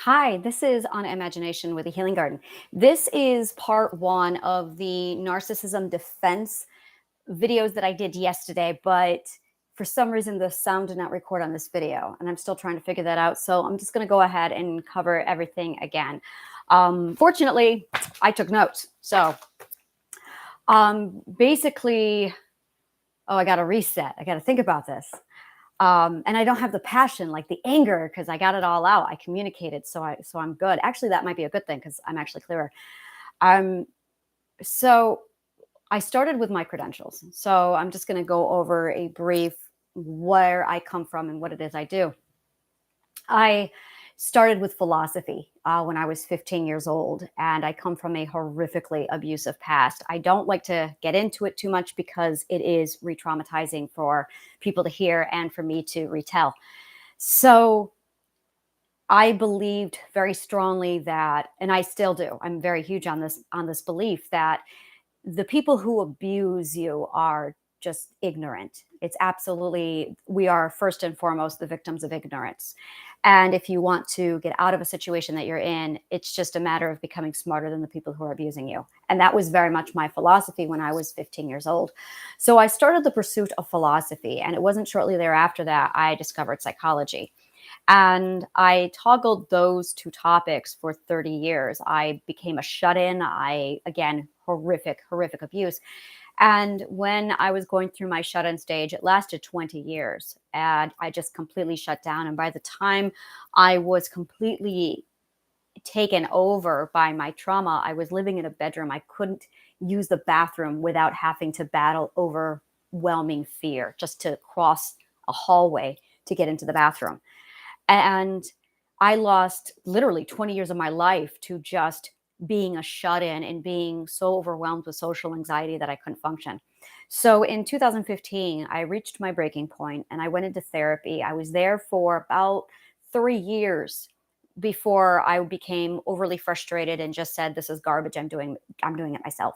Hi, this is On Imagination with the Healing Garden. This is part one of the narcissism defense videos that I did yesterday, but for some reason the sound did not record on this video, and I'm still trying to figure that out. So I'm just going to go ahead and cover everything again. Fortunately, I took notes. So basically, oh, I got to reset. I got to think about this. And I don't have the passion, like the anger, because I got it all out. I communicated, so I'm good. Actually, that might be a good thing because I'm actually clearer. Um, so I started with my credentials. So I'm just going to go over a brief where I come from and what it is I do. I started with philosophy when I was 15 years old, and I come from a horrifically abusive past. I don't like to get into it too much because it is re-traumatizing for people to hear and for me to retell. So I believed very strongly that, and I still do, I'm very huge on this belief that the people who abuse you are just ignorant. It's absolutely, we are first and foremost the victims of ignorance. And if you want to get out of a situation that you're in, it's just a matter of becoming smarter than the people who are abusing you. And that was very much my philosophy when I was 15 years old. So I started the pursuit of philosophy, and it wasn't shortly thereafter that I discovered psychology. And I toggled those two topics for 30 years. I became a shut-in. Again, horrific abuse. And when I was going through my shut-in stage, it lasted 20 years. And I just completely shut down. And by the time I was completely taken over by my trauma, I was living in a bedroom. I couldn't use the bathroom without having to battle overwhelming fear just to cross a hallway to get into the bathroom. And I lost literally 20 years of my life to just being a shut-in and being so overwhelmed with social anxiety that I couldn't function. So in 2015, I reached my breaking point and I went into therapy. I was there for about 3 years before I became overly frustrated and just said, this is garbage. I'm doing it myself.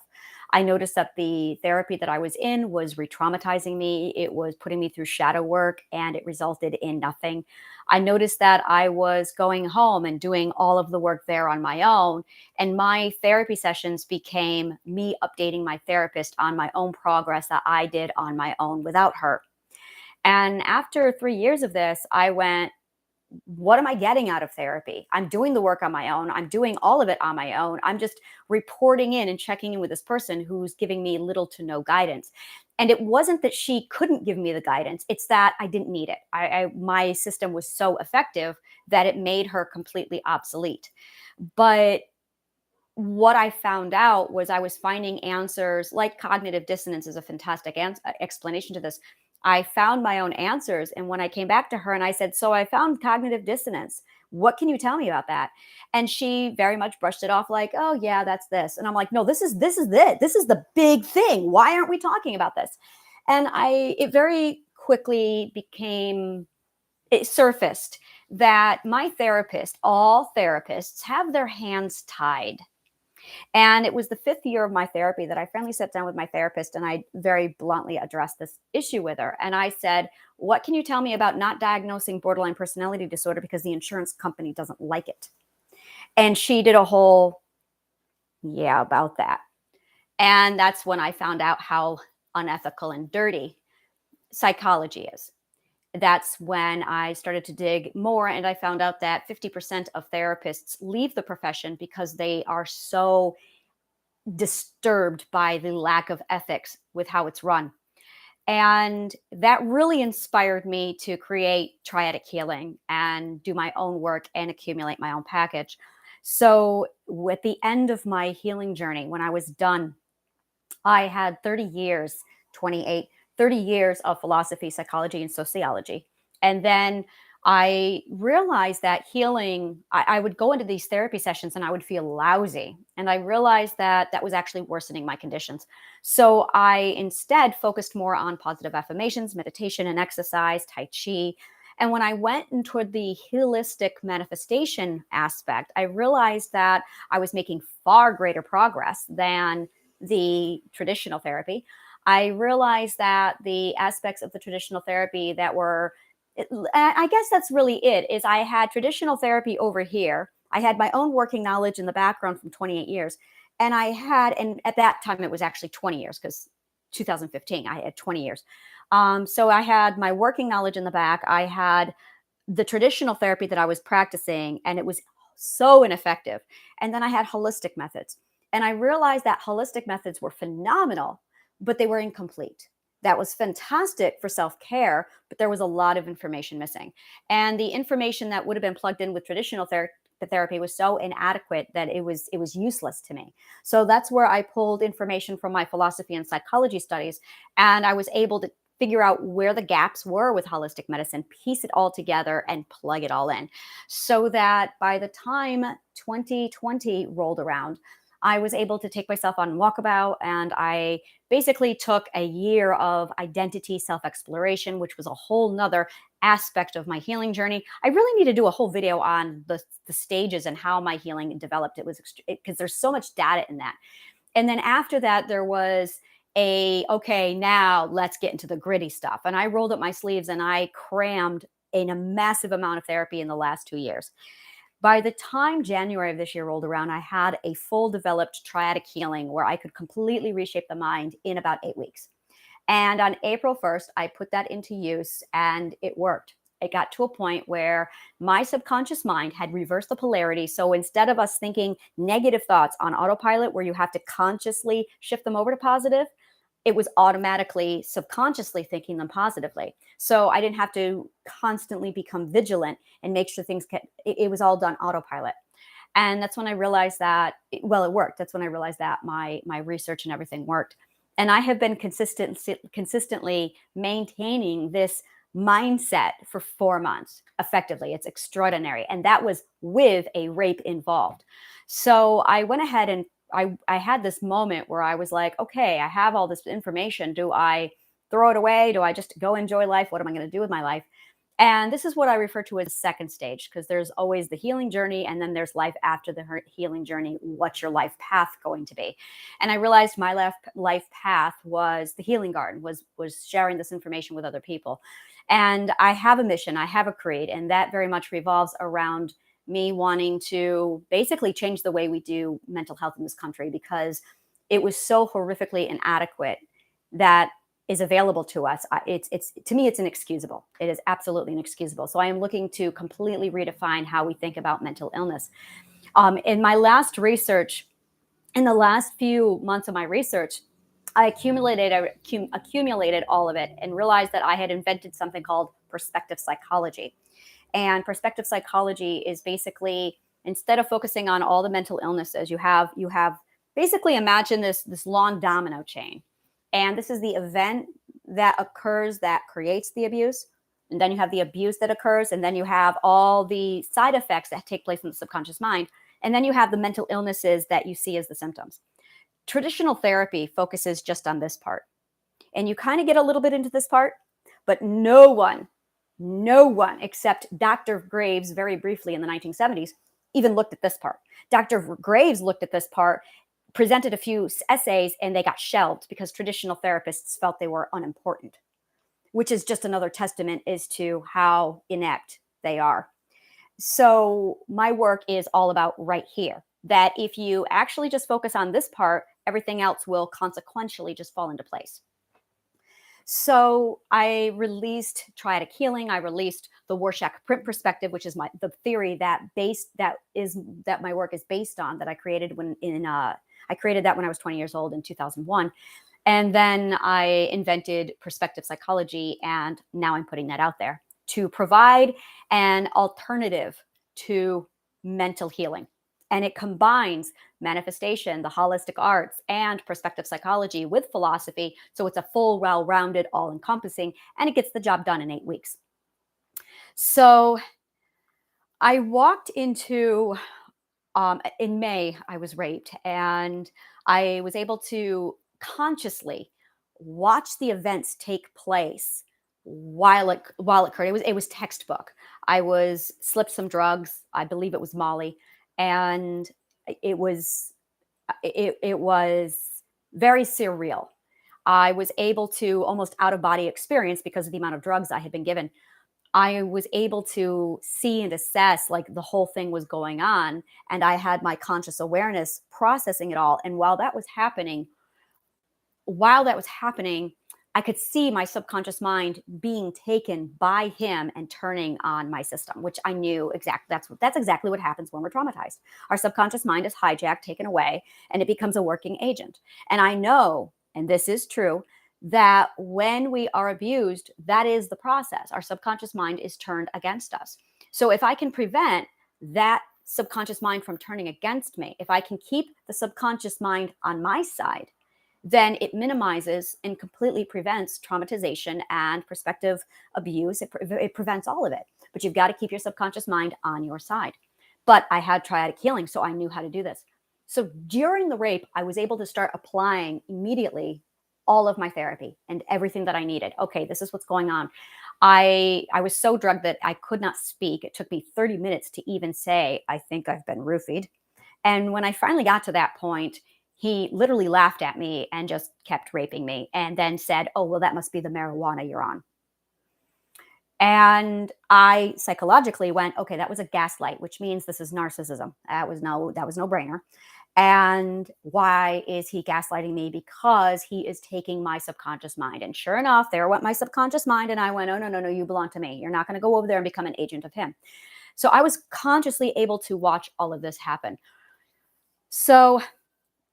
I noticed that the therapy that I was in was re-traumatizing me. It was putting me through shadow work, and it resulted in nothing. I noticed that I was going home and doing all of the work there on my own. And my therapy sessions became me updating my therapist on my own progress that I did on my own without her. And after 3 years of this, I went, what am I getting out of therapy? I'm doing the work on my own. I'm doing all of it on my own. I'm just reporting in and checking in with this person who's giving me little to no guidance. And it wasn't that she couldn't give me the guidance. It's that I didn't need it. My system was so effective that it made her completely obsolete. But what I found out was I was finding answers, like cognitive dissonance is a fantastic explanation to this. I found my own answers. And when I came back to her and I said, so I found cognitive dissonance. What can you tell me about that? And she very much brushed it off like, oh yeah, that's this. And I'm like, no, this is it. This is the big thing. Why aren't we talking about this? And it very quickly it surfaced that my therapist, all therapists have their hands tied. And it was the fifth year of my therapy that I finally sat down with my therapist and I very bluntly addressed this issue with her. And I said, what can you tell me about not diagnosing borderline personality disorder because the insurance company doesn't like it? And she did a whole, yeah, about that. And that's when I found out how unethical and dirty psychology is. That's when I started to dig more, and I found out that 50% of therapists leave the profession because they are so disturbed by the lack of ethics with how it's run. And that really inspired me to create triadic healing and do my own work and accumulate my own package. So, at the end of my healing journey, when I was done, I had 30 years, 28, 30 years of philosophy, psychology, and sociology. And then I realized that healing, I would go into these therapy sessions and I would feel lousy. And I realized that that was actually worsening my conditions. So I instead focused more on positive affirmations, meditation and exercise, Tai Chi. And when I went into the holistic manifestation aspect, I realized that I was making far greater progress than the traditional therapy. I realized that the aspects of the traditional therapy that were, I guess that's really it, is I had traditional therapy over here I had my own working knowledge in the background from 28 years. And at that time it was actually 20 years because 2015, I had 20 years. So I had my working knowledge in the back. I had the traditional therapy that I was practicing, and it was so ineffective. And then I had holistic methods. And I realized that holistic methods were phenomenal, but they were incomplete. That was fantastic for self care, but there was a lot of information missing. And the information that would have been plugged in with traditional therapy was so inadequate that it was useless to me. So that's where I pulled information from my philosophy and psychology studies, and I was able to figure out where the gaps were with holistic medicine, piece it all together, and plug it all in. So that by the time 2020 rolled around, I was able to take myself on walkabout, and I basically took a year of identity self exploration, which was a whole nother aspect of my healing journey. I really need to do a whole video on the stages and how my healing developed. It was because there's so much data in that. And then after that, there was okay, now let's get into the gritty stuff. And I rolled up my sleeves and I crammed in a massive amount of therapy in the last 2 years. By the time January of this year rolled around, I had a full developed triadic healing where I could completely reshape the mind in about 8 weeks. And on April 1st, I put that into use and it worked. It got to a point where my subconscious mind had reversed the polarity. So instead of us thinking negative thoughts on autopilot, where you have to consciously shift them over to positive, it was automatically subconsciously thinking them positively. So I didn't have to constantly become vigilant and make sure things kept, it was all done autopilot. And that's when I realized that, well, it worked. That's when I realized that my research and everything worked. And I have been consistently maintaining this mindset for 4 months effectively. It's extraordinary. And that was with a rape involved. So I went ahead and I had this moment where I was like, okay, I have all this information. Do I throw it away? Do I just go enjoy life? What am I going to do with my life? And this is what I refer to as second stage, because there's always the healing journey and then there's life after the healing journey. What's your life path going to be? And I realized my life path was the healing garden, was sharing this information with other people. And I have a mission, I have a creed, and that very much revolves around me wanting to basically change the way we do mental health in this country, because it was so horrifically inadequate that is available to us. It's to me, it's inexcusable. It is absolutely inexcusable. So I am looking to completely redefine how we think about mental illness. In my last research, in the last few months of my research, I accumulated all of it and realized that I had invented something called perspective psychology. And perspective psychology is basically, instead of focusing on all the mental illnesses, you have basically, imagine this long domino chain. And this is the event that occurs that creates the abuse. And then you have the abuse that occurs. And then you have all the side effects that take place in the subconscious mind. And then you have the mental illnesses that you see as the symptoms. Traditional therapy focuses just on this part. And you kind of get a little bit into this part, but no one except Dr. Graves, very briefly in the 1970s, even looked at this part. Dr. Graves looked at this part, presented a few essays, and they got shelved because traditional therapists felt they were unimportant, which is just another testament as to how inept they are. So my work is all about right here, that if you actually just focus on this part, everything else will consequentially just fall into place. So I released triadic healing. I released the Warshak print perspective, which is the theory that my work is based on, that I created I created that when I was 20 years old in 2001. And then I invented perspective psychology, and now I'm putting that out there to provide an alternative to mental healing. And it combines manifestation, the holistic arts, and perspective psychology with philosophy. So it's a full, well-rounded, all-encompassing, and it gets the job done in 8 weeks. So I walked into, in May, I was raped, and I was able to consciously watch the events take place while it occurred. It was textbook. I was slipped some drugs. I believe it was Molly, and it was very surreal. I was able to almost out of body experience because of the amount of drugs I had been given. I was able to see and assess like the whole thing was going on. And I had my conscious awareness processing it all. And while that was happening, I could see my subconscious mind being taken by him and turning on my system, which I knew exactly that's exactly what happens when we're traumatized. Our subconscious mind is hijacked, taken away, and it becomes a working agent. And I know, and this is true, that when we are abused, that is the process. Our subconscious mind is turned against us. So if I can prevent that subconscious mind from turning against me, if I can keep the subconscious mind on my side, then it minimizes and completely prevents traumatization and prospective abuse. It prevents all of it. But you've got to keep your subconscious mind on your side. But I had triadic healing, so I knew how to do this. So during the rape, I was able to start applying immediately all of my therapy and everything that I needed. Okay, this is what's going on. I was so drugged that I could not speak. It took me 30 minutes to even say, I think I've been roofied. And when I finally got to that point, he literally laughed at me and just kept raping me and then said, "Oh, well, that must be the marijuana you're on." And I psychologically went, "Okay, that was a gaslight, which means this is narcissism." That was no brainer. And why is he gaslighting me? Because he is taking my subconscious mind. And sure enough, there went my subconscious mind. And I went, "Oh, no, no, no, you belong to me. You're not going to go over there and become an agent of him." So I was consciously able to watch all of this happen. So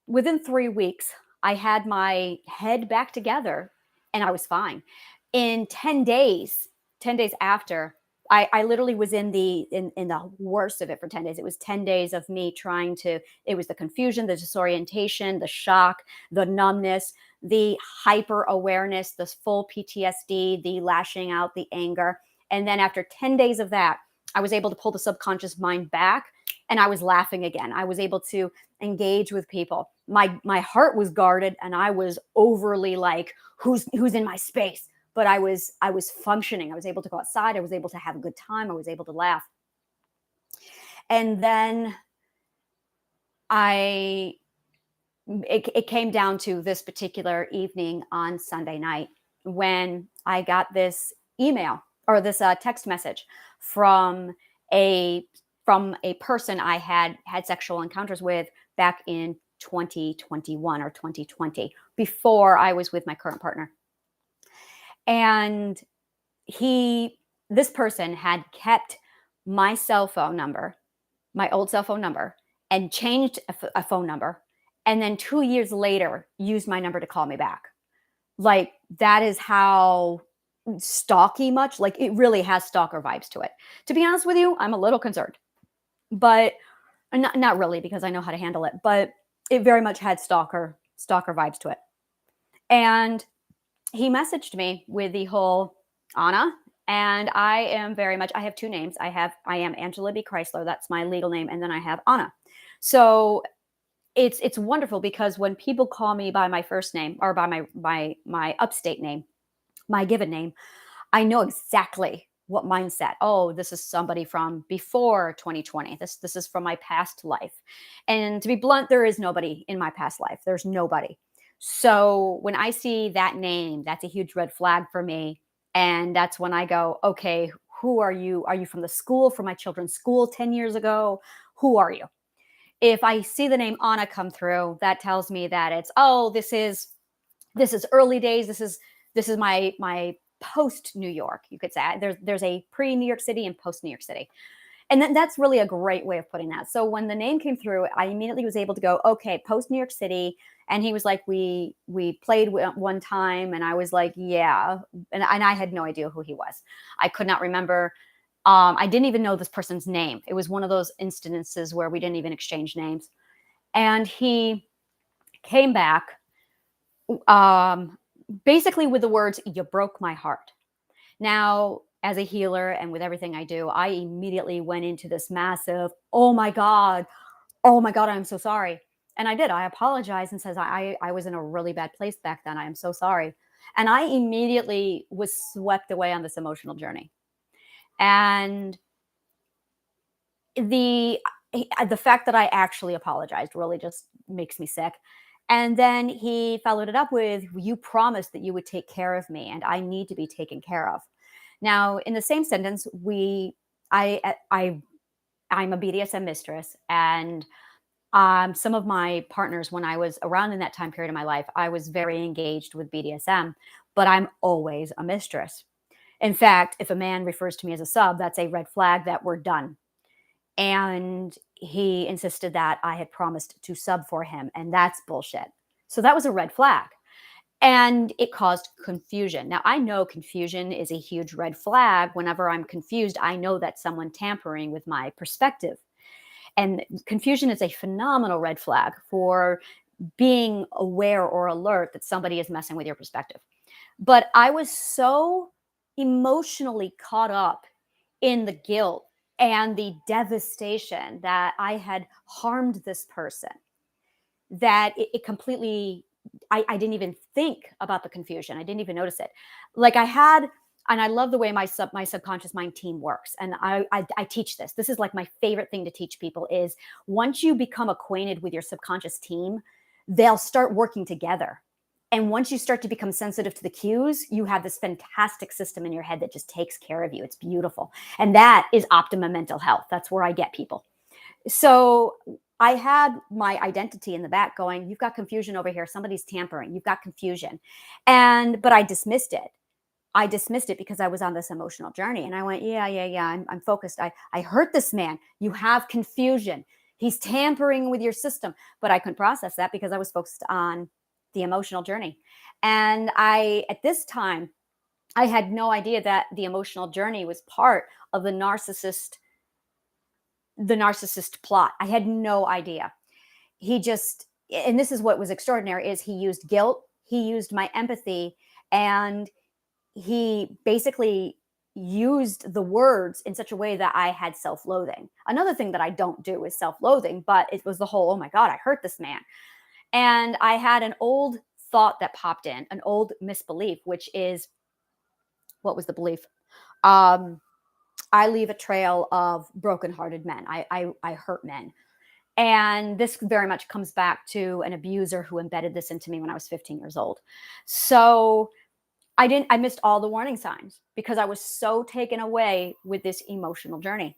within 3 weeks, I had my head back together and I was fine. In 10 days, 10 days after, I literally was in the worst of it for 10 days. It was 10 days of me trying to, it was the confusion, the disorientation, the shock, the numbness, the hyper awareness, the full PTSD, the lashing out, the anger. And then after 10 days of that, I was able to pull the subconscious mind back and I was laughing again. I was able to engage with people. My heart was guarded and I was overly like, who's in my space? But I was functioning. I was able to go outside. I was able to have a good time. I was able to laugh. And then I it came down to this particular evening on Sunday night when I got this email or this text message from a a person I had sexual encounters with back in 2021 or 2020 before I was with my current partner. And he this person had kept my cell phone number, my old cell phone number, and changed a phone number, and then 2 years later used my number to call me back. Like, that is how stalky much, like, it really has stalker vibes to it. To be honest with you, I'm a little concerned, but not really because I know how to handle it, but it very much had stalker vibes to it. And he messaged me with the whole, "Anna," and I am very much, I have two names. I am Angela B. Chrysler, that's my legal name, and then I have Anna. So it's wonderful because when people call me by my first name or by my upstate name, my given name, I know exactly what mindset. Oh, this is somebody from before 2020. This is from my past life. And to be blunt, there is nobody in my past life. There's nobody. So when I see that name, that's a huge red flag for me. And that's when I go, okay, who are you? Are you from the school, from my children's school 10 years ago? Who are you? If I see the name Anna come through, that tells me that it's, oh, this is early days. This is my post New York, you could say. There's a pre New York City and post New York City. And then that's really a great way of putting that. So when the name came through, I immediately was able to go, okay, post New York City. And he was like, we played one time, and I was like, yeah, and I had no idea who he was. I could not remember. I didn't even know this person's name. It was one of those instances where we didn't even exchange names. And he came back, um, basically with the words, "You broke my heart." Now, as a healer and with everything I do, I immediately went into this massive, oh my God, I'm so sorry. And I did. I apologized and says, I was in a really bad place back then. I am so sorry. And I immediately was swept away on this emotional journey. And the the fact that I actually apologized really just makes me sick. And then he followed it up with, "You promised that you would take care of me, and I need to be taken care of." Now, in the same sentence, I, I'm a BDSM mistress, and some of my partners, when I was around in that time period of my life, I was very engaged with BDSM, but I'm always a mistress. In fact, if a man refers to me as a sub, that's a red flag that we're done. And he insisted that I had promised to sub for him, and that's bullshit. So that was a red flag. And it caused confusion. Now, I know confusion is a huge red flag. Whenever I'm confused, I know that someone tampering with my perspective. And confusion is a phenomenal red flag for being aware or alert that somebody is messing with your perspective. But I was so emotionally caught up in the guilt and the devastation that I had harmed this person that it completely, I didn't even think about the confusion. I didn't even notice it. Like I had, and I love the way my subconscious mind team works. And I teach this. This is like my favorite thing to teach people is once you become acquainted with your subconscious team, they'll start working together. And once you start to become sensitive to the cues, you have this fantastic system in your head that just takes care of you. It's beautiful. And that is optimum mental health. That's where I get people. So I had my identity in the back going, you've got confusion over here. Somebody's tampering. You've got confusion. But I dismissed it. I dismissed it because I was on this emotional journey. And I went, yeah. I'm focused. I hurt this man. You have confusion. He's tampering with your system. But I couldn't process that because I was focused on the emotional journey. And at this time, I had no idea that the emotional journey was part of the narcissist plot. I had no idea. He just, and this is what was extraordinary, is he used guilt, he used my empathy, and he basically used the words in such a way that I had self-loathing. Another thing that I don't do is self-loathing, but it was the whole, oh my God, I hurt this man. And I had an old thought that popped in, an old misbelief, which is, what was the belief? Um, I leave a trail of brokenhearted men. I hurt men. And this very much comes back to an abuser who embedded this into me when I was 15 years old. So I missed all the warning signs because I was so taken away with this emotional journey.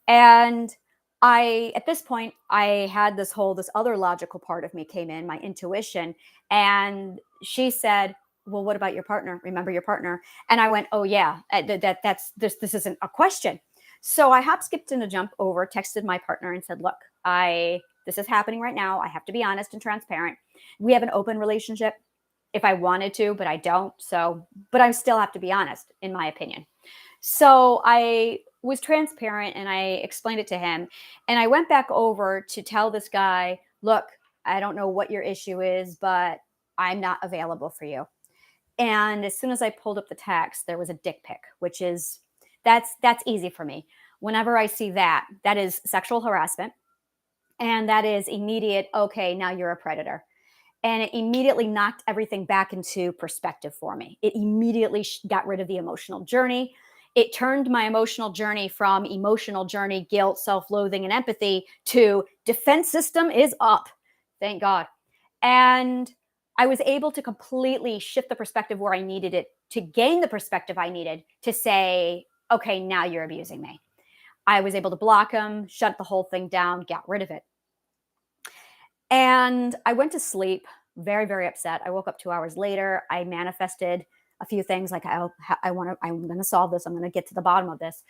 And at this point, I had this other logical part of me came in, my intuition. And she said, well, what about your partner? Remember your partner? And I went, oh yeah, this isn't a question. So I hop, skipped, and a jump over, texted my partner and said, look, this is happening right now. I have to be honest and transparent. We have an open relationship if I wanted to, but I don't. So, but I still have to be honest, in my opinion. So I was transparent and I explained it to him. And I went back over to tell this guy, look, I don't know what your issue is, but I'm not available for you. And as soon as I pulled up the text, there was a dick pic, which is, that's easy for me. Whenever I see that, that is sexual harassment. And that is immediate, okay, now you're a predator. And it immediately knocked everything back into perspective for me. It immediately got rid of the emotional journey. It turned my emotional journey from emotional journey, guilt, self-loathing, and empathy to defense system is up. Thank God. And I was able to completely shift the perspective where I needed it to gain the perspective I needed to say, okay, now you're abusing me. I was able to block him, shut the whole thing down, get rid of it. And I went to sleep very, very upset. I woke up 2 hours later. I manifested a few things like I'm going to solve this. I'm going to get to the bottom of this.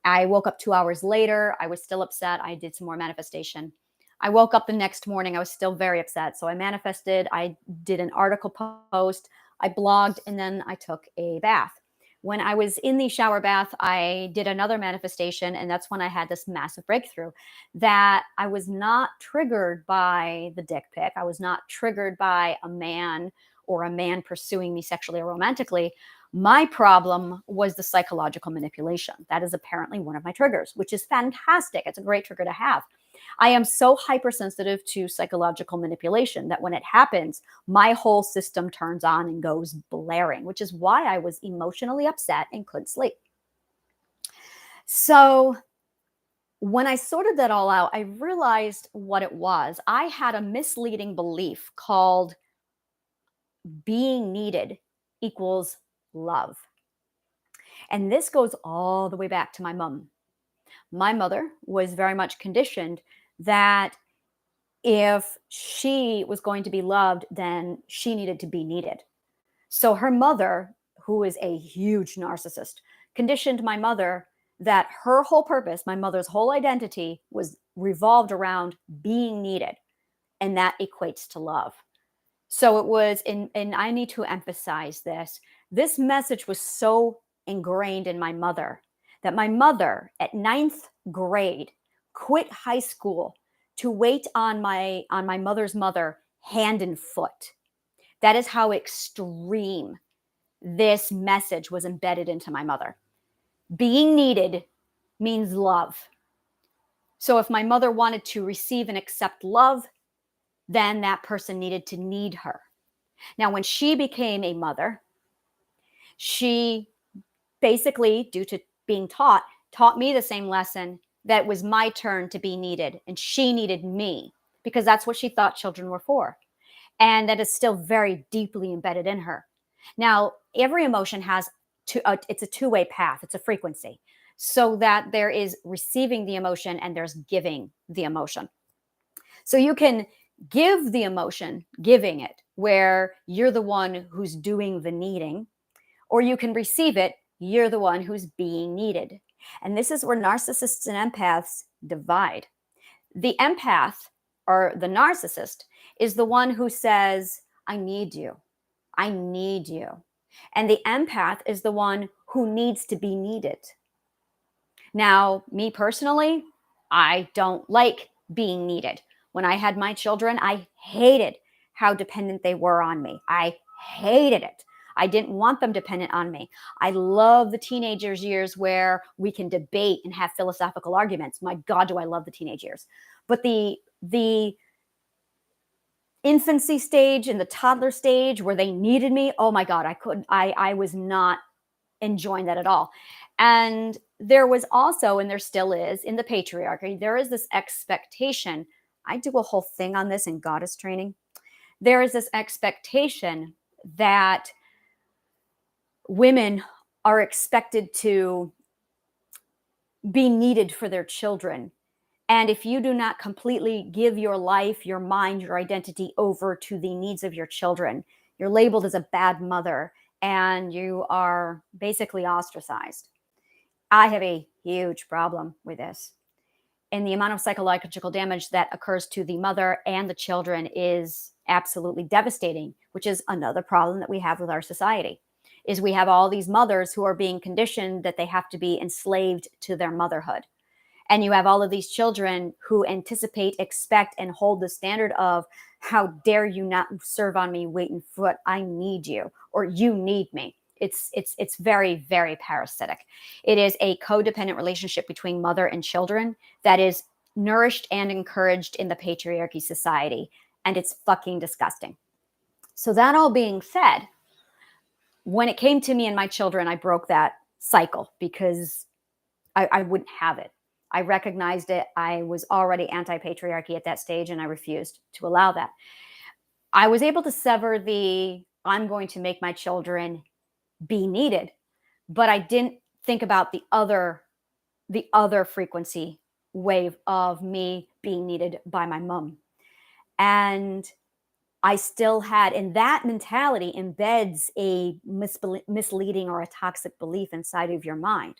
I woke up 2 hours later. I was still upset. I did some more manifestation. I woke up the next morning. I was still very upset. So I manifested. I did an article post. I blogged, and then I took a bath. When I was in the shower bath, I did another manifestation, and that's when I had this massive breakthrough that I was not triggered by the dick pic. I was not triggered by a man or a man pursuing me sexually or romantically. My problem was the psychological manipulation. That is apparently one of my triggers, which is fantastic. It's a great trigger to have. I am so hypersensitive to psychological manipulation that when it happens, my whole system turns on and goes blaring, which is why I was emotionally upset and couldn't sleep. So when I sorted that all out, I realized what it was. I had a misleading belief called being needed equals love. And this goes all the way back to my mom. My mother was very much conditioned that if she was going to be loved, then she needed to be needed. So her mother, who is a huge narcissist, conditioned my mother that her whole purpose, my mother's whole identity, was revolved around being needed. And that equates to love. So it was, and I need to emphasize this, this message was so ingrained in my mother that my mother at ninth grade quit high school to wait on my mother's mother hand and foot. That is how extreme this message was embedded into my mother. Being needed means love. So if my mother wanted to receive and accept love, then that person needed to need her. Now, when she became a mother, she basically, due to being taught me the same lesson, that it was my turn to be needed and she needed me, because that's what she thought children were for. And that is still very deeply embedded in her. Now, every emotion has it's a two-way path. It's a frequency, so that there is receiving the emotion and there's giving the emotion. So you can give the emotion, giving it, where you're the one who's doing the needing, or you can receive it, you're the one who's being needed. And this is where narcissists and empaths divide. The empath, or the narcissist, is the one who says, I need you. I need you. And the empath is the one who needs to be needed. Now, me personally, I don't like being needed. When I had my children, I hated how dependent they were on me. I hated it. I didn't want them dependent on me. I love the teenagers years where we can debate and have philosophical arguments. My God, do I love the teenage years. But the infancy stage and the toddler stage where they needed me, oh my God, I was not enjoying that at all. And there was also, and there still is, in the patriarchy, there is this expectation. I do a whole thing on this in goddess training. There is this expectation that women are expected to be needed for their children. And if you do not completely give your life, your mind, your identity over to the needs of your children, you're labeled as a bad mother and you are basically ostracized. I have a huge problem with this. And the amount of psychological damage that occurs to the mother and the children is absolutely devastating, which is another problem that we have with our society, is we have all these mothers who are being conditioned that they have to be enslaved to their motherhood. And you have all of these children who anticipate, expect, and hold the standard of, how dare you not serve on me, weight and foot, I need you, or you need me. It's very, very parasitic. It is a codependent relationship between mother and children that is nourished and encouraged in the patriarchy society. And it's fucking disgusting. So that all being said, when it came to me and my children, I broke that cycle because I wouldn't have it. I recognized it. I was already anti-patriarchy at that stage, and I refused to allow that. I was able to sever the, I'm going to make my children be needed, but I didn't think about the other frequency wave of me being needed by my mom. And I still had, and that mentality embeds a misleading or a toxic belief inside of your mind.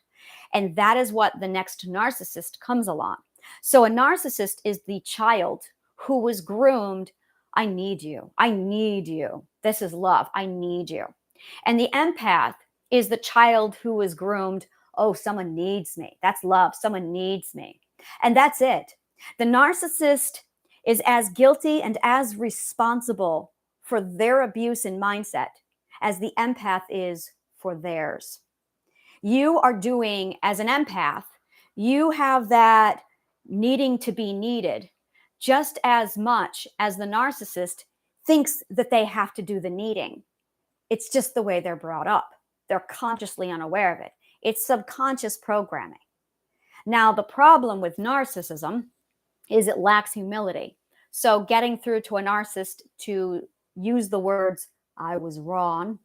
And that is what the next narcissist comes along. So a narcissist is the child who was groomed. I need you. I need you. This is love. I need you. And the empath is the child who was groomed. Oh, someone needs me. That's love. Someone needs me. And that's it. The narcissist is as guilty and as responsible for their abuse and mindset as the empath is for theirs. You are doing, as an empath, you have that needing to be needed just as much as the narcissist thinks that they have to do the needing. It's just the way they're brought up. They're consciously unaware of it. It's subconscious programming. Now, the problem with narcissism is it lacks humility. So getting through to a narcissist to use the words, I was wrong,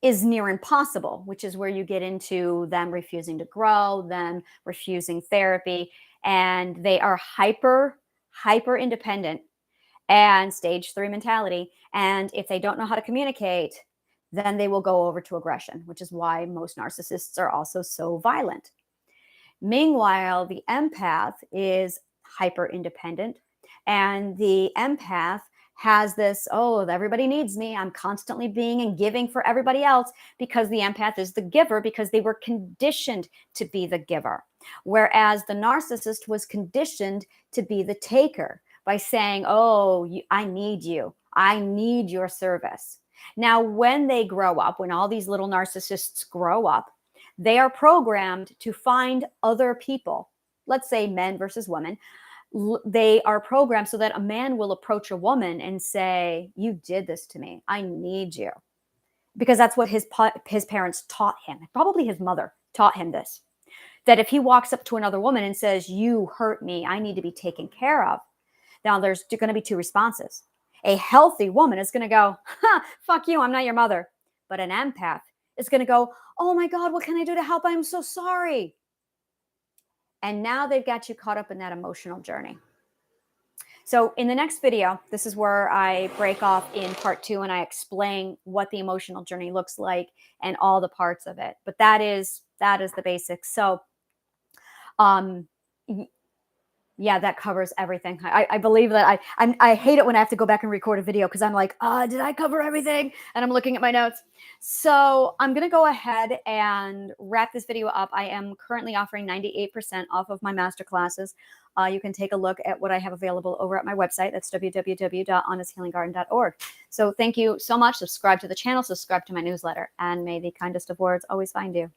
is near impossible, which is where you get into them refusing to grow, them refusing therapy, and they are hyper independent and stage 3 mentality. And if they don't know how to communicate, then they will go over to aggression, which is why most narcissists are also so violent. Meanwhile, the empath is hyper independent, and the empath has this, oh, everybody needs me. I'm constantly being and giving for everybody else, because the empath is the giver, because they were conditioned to be the giver. Whereas the narcissist was conditioned to be the taker by saying, oh, I need you. I need your service. Now, when they grow up, when all these little narcissists grow up, they are programmed to find other people, let's say men versus women. They are programmed so that a man will approach a woman and say, you did this to me. I need you. Because that's what his parents taught him. Probably his mother taught him this. That if he walks up to another woman and says, you hurt me, I need to be taken care of. Now, there's going to be two responses. A healthy woman is going to go, fuck you, I'm not your mother. But an empath is going to go, oh my God, what can I do to help? I'm so sorry. And now they've got you caught up in that emotional journey. So in the next video, this is where I break off in part 2 and I explain what the emotional journey looks like and all the parts of it. But that is the basics. So yeah, that covers everything. I believe that I hate it when I have to go back and record a video, because I'm like, did I cover everything? And I'm looking at my notes. So I'm going to go ahead and wrap this video up. I am currently offering 98% off of my masterclasses. You can take a look at what I have available over at my website. That's www.honnesthealinggarden.org. So thank you so much. Subscribe to the channel, subscribe to my newsletter, and may the kindest of words always find you.